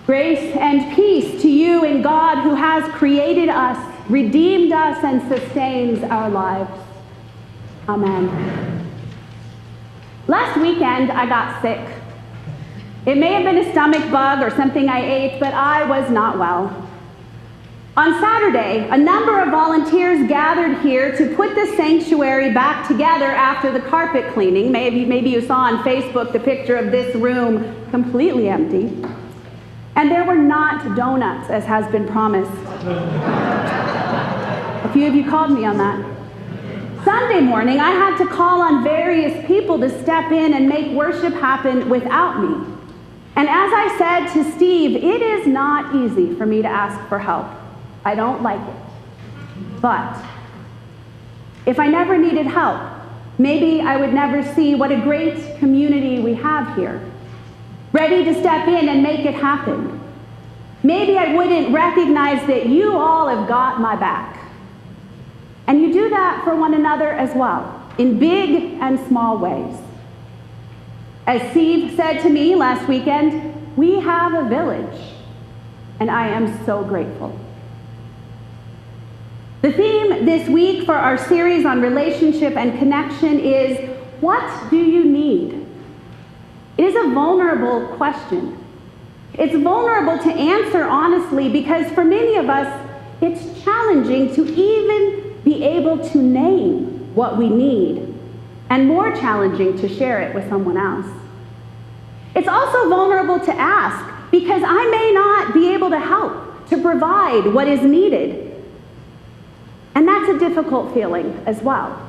Grace and peace to you in God who has created us, redeemed us, and sustains our lives. Amen. Last weekend, I got sick. It may have been a stomach bug or something I ate, but I was not well. On Saturday, a number of volunteers gathered here to put the sanctuary back together after the carpet cleaning. Maybe you saw on Facebook the picture of this room completely empty. And there were not donuts, as has been promised. A few of you called me on that. Sunday morning, I had to call on various people to step in and make worship happen without me. And as I said to Steve, it is not easy for me to ask for help. I don't like it. But if I never needed help, maybe I would never see what a great community we have here, ready to step in and make it happen. Maybe I wouldn't recognize that you all have got my back. And you do that for one another as well, in big and small ways. As Steve said to me last weekend, we have a village, and I am so grateful. The theme this week for our series on relationship and connection is, what do you need? It is a vulnerable question. It's vulnerable to answer honestly because for many of us, it's challenging to even be able to name what we need, and more challenging to share it with someone else. It's also vulnerable to ask because I may not be able to help to provide what is needed. And that's a difficult feeling as well.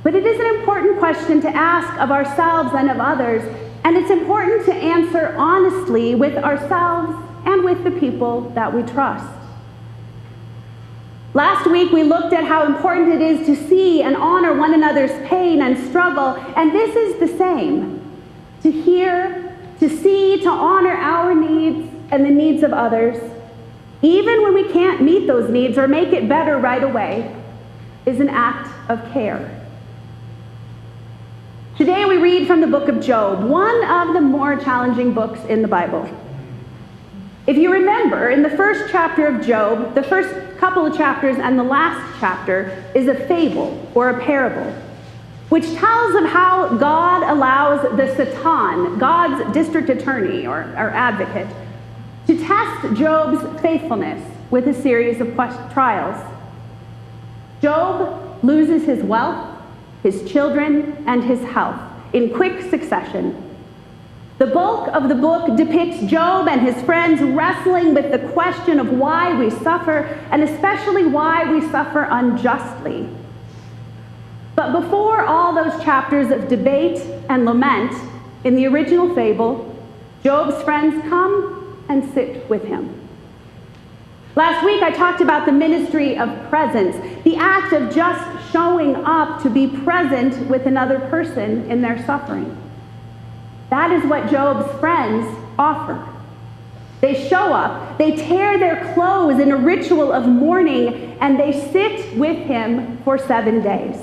But it is an important question to ask of ourselves and of others, and it's important to answer honestly with ourselves and with the people that we trust. Last week, we looked at how important it is to see and honor one another's pain and struggle, and this is the same. To hear, to see, to honor our needs and the needs of others, even when we can't meet those needs or make it better right away, is an act of care. Today we read from the book of Job, one of the more challenging books in the Bible. If you remember, in the first chapter of Job, the first couple of chapters and the last chapter is a fable or a parable, which tells of how God allows the Satan, God's district attorney or advocate, to test Job's faithfulness with a series of trials. Job loses his wealth, his children, and his health in quick succession. The bulk of the book depicts Job and his friends wrestling with the question of why we suffer, and especially why we suffer unjustly. But before all those chapters of debate and lament in the original fable, Job's friends come and sit with him. Last week I talked about the ministry of presence, the act of just showing up to be present with another person in their suffering. That is what Job's friends offer. They show up, they tear their clothes in a ritual of mourning, and they sit with him for 7 days.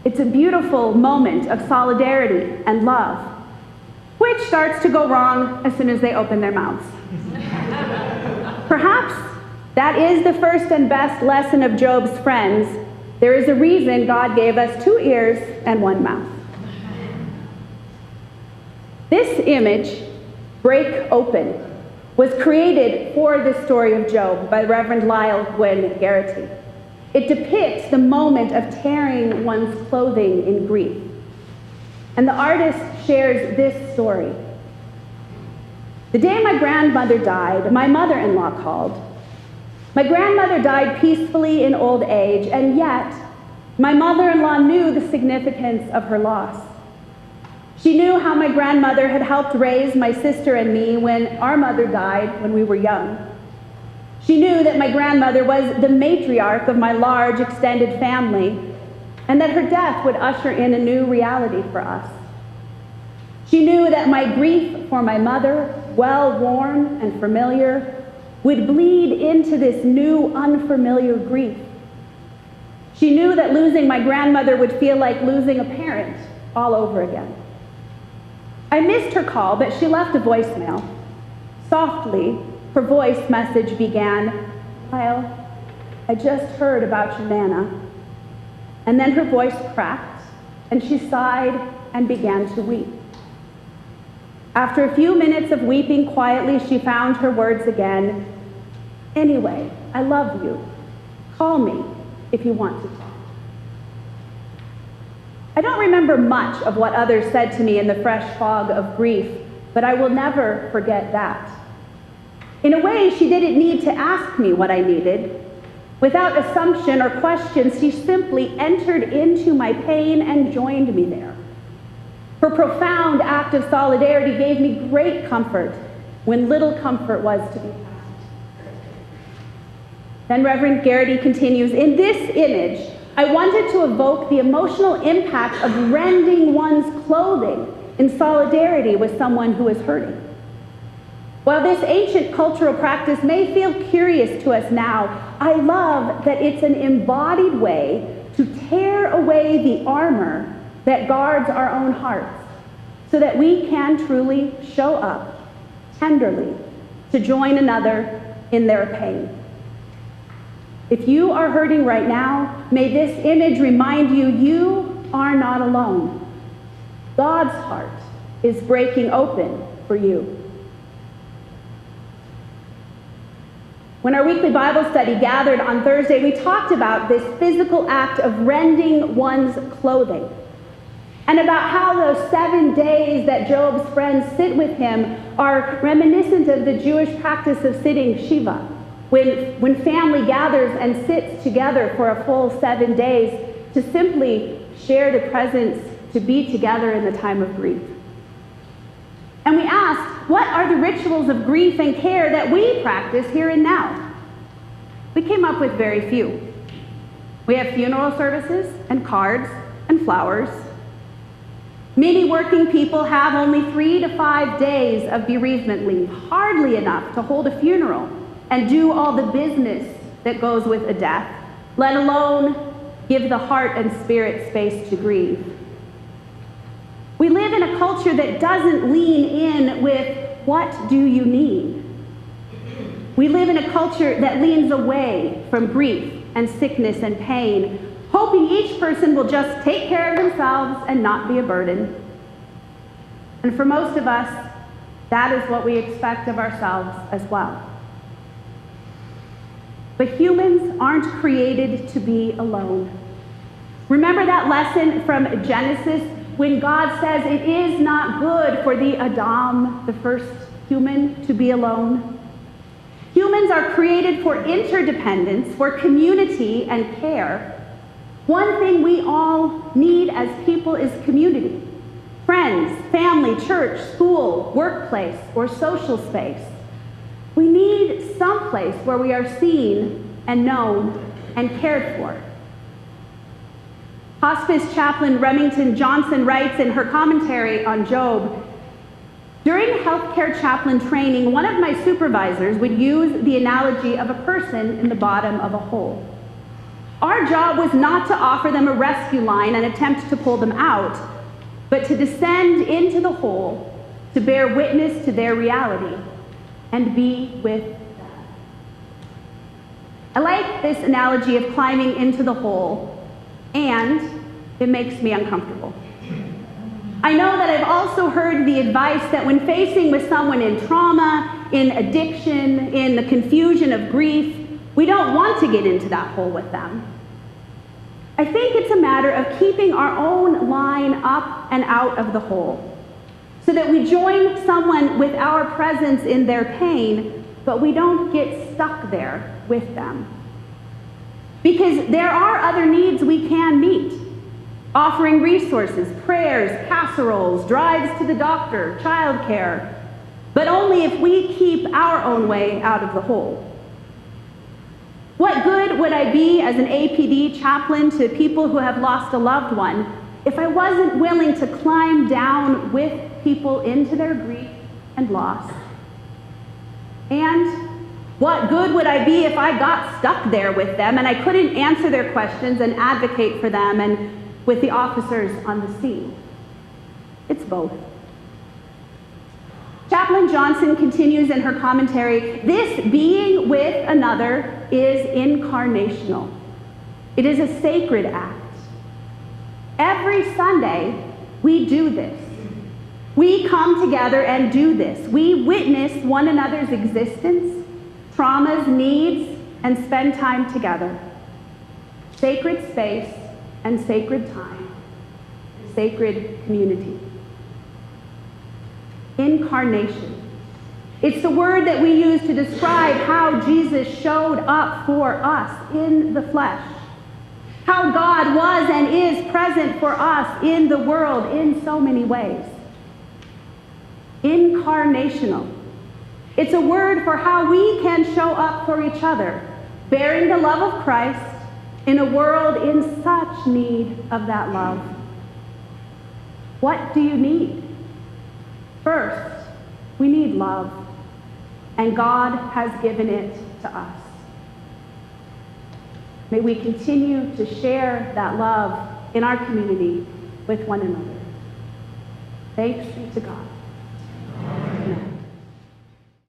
It's a beautiful moment of solidarity and love, which starts to go wrong as soon as they open their mouths. Perhaps that is the first and best lesson of Job's friends. There is a reason God gave us 2 ears and 1 mouth. This image, Break Open, was created for the story of Job by Reverend Lyle Gwynn Garrity. It depicts the moment of tearing one's clothing in grief. And the artist shares this story. The day my grandmother died, my mother-in-law called. My grandmother died peacefully in old age, and yet my mother-in-law knew the significance of her loss. She knew how my grandmother had helped raise my sister and me when our mother died when we were young. She knew that my grandmother was the matriarch of my large extended family, and that her death would usher in a new reality for us. She knew that my grief for my mother, well-worn and familiar, would bleed into this new, unfamiliar grief. She knew that losing my grandmother would feel like losing a parent all over again. I missed her call, but she left a voicemail. Softly, her voice message began, "Lyle, I just heard about your Nana." And then her voice cracked, and she sighed and began to weep. After a few minutes of weeping quietly, she found her words again. "Anyway, I love you. Call me if you want to talk." I don't remember much of what others said to me in the fresh fog of grief, but I will never forget that. In a way, she didn't need to ask me what I needed. Without assumption or question, she simply entered into my pain and joined me there. Her profound act of solidarity gave me great comfort when little comfort was to be had. Then Reverend Garrity continues, "In this image, I wanted to evoke the emotional impact of rending one's clothing in solidarity with someone who is hurting. While this ancient cultural practice may feel curious to us now, I love that it's an embodied way to tear away the armor that guards our own hearts so that we can truly show up tenderly to join another in their pain. If you are hurting right now, may this image remind you you are not alone. God's heart is breaking open for you." When our weekly Bible study gathered on Thursday, we talked about this physical act of rending one's clothing and about how those 7 days that Job's friends sit with him are reminiscent of the Jewish practice of sitting Shiva, when family gathers and sits together for a full 7 days to simply share the presence, to be together in the time of grief. And we asked, what are the rituals of grief and care that we practice here and now? We came up with very few. We have funeral services and cards and flowers. Many working people have only 3 to 5 days of bereavement leave, hardly enough to hold a funeral and do all the business that goes with a death, let alone give the heart and spirit space to grieve. We live in a culture that doesn't lean in with, what do you need? We live in a culture that leans away from grief and sickness and pain, hoping each person will just take care of themselves and not be a burden. And for most of us, that is what we expect of ourselves as well. But humans aren't created to be alone. Remember that lesson from Genesis when God says it is not good for the Adam, the first human, to be alone? Humans are created for interdependence, for community and care. One thing we all need as people is community. Friends, family, church, school, workplace, or social space. We need some place where we are seen and known and cared for. Hospice chaplain Remington Johnson writes in her commentary on Job, "During healthcare chaplain training, one of my supervisors would use the analogy of a person in the bottom of a hole. Our job was not to offer them a rescue line and attempt to pull them out, but to descend into the hole to bear witness to their reality and be with them." I like this analogy of climbing into the hole, and it makes me uncomfortable. I know that I've also heard the advice that when facing with someone in trauma, in addiction, in the confusion of grief, we don't want to get into that hole with them. I think it's a matter of keeping our own line up and out of the hole, so that we join someone with our presence in their pain, but we don't get stuck there with them. Because there are other needs we can meet. Offering resources, prayers, casseroles, drives to the doctor, childcare, but only if we keep our own way out of the hole. What good would I be as an APD chaplain to people who have lost a loved one if I wasn't willing to climb down with people into their grief and loss? And what good would I be if I got stuck there with them and I couldn't answer their questions and advocate for them and with the officers on the scene? It's both. Chaplain Johnson continues in her commentary, this being with another is incarnational. It is a sacred act. Every Sunday, we do this. We come together and do this. We witness one another's existence, traumas, needs, and spend time together. Sacred space and sacred time, sacred community. Incarnation. It's the word that we use to describe how Jesus showed up for us in the flesh. How God was and is present for us in the world in so many ways. Incarnational. It's a word for how we can show up for each other, bearing the love of Christ in a world in such need of that love. What do you need? First, we need love, and God has given it to us. May we continue to share that love in our community with one another. Thanks be to God.